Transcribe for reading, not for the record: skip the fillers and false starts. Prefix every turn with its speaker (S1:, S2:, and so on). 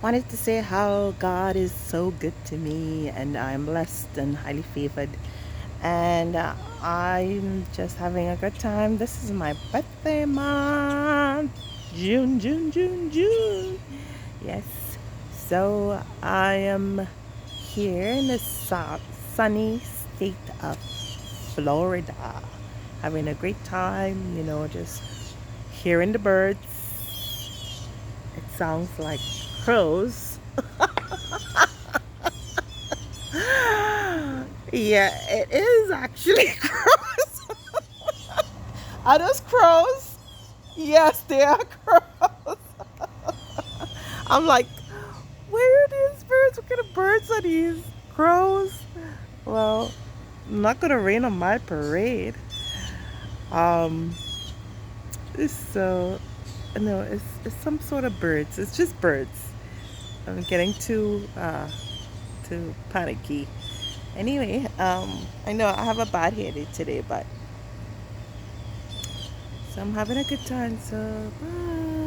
S1: wanted to say how God is so good to me and I'm blessed and highly favored. And I'm just having a good time. This is my birthday month. June, June, June, June. Yes. So I am here in the sunny state of Florida, having a great time, just hearing the birds. It sounds like crows. Yeah, it is actually crows. Are those crows? Yes, they are crows. I'm like, where are these birds? What kind of birds are these? Crows? Well, not gonna rain on my parade. Um, so no, it's some sort of birds. It's just birds. I'm getting too panicky. Anyway, I know I have a bad headache today, but so I'm having a good time. So bye.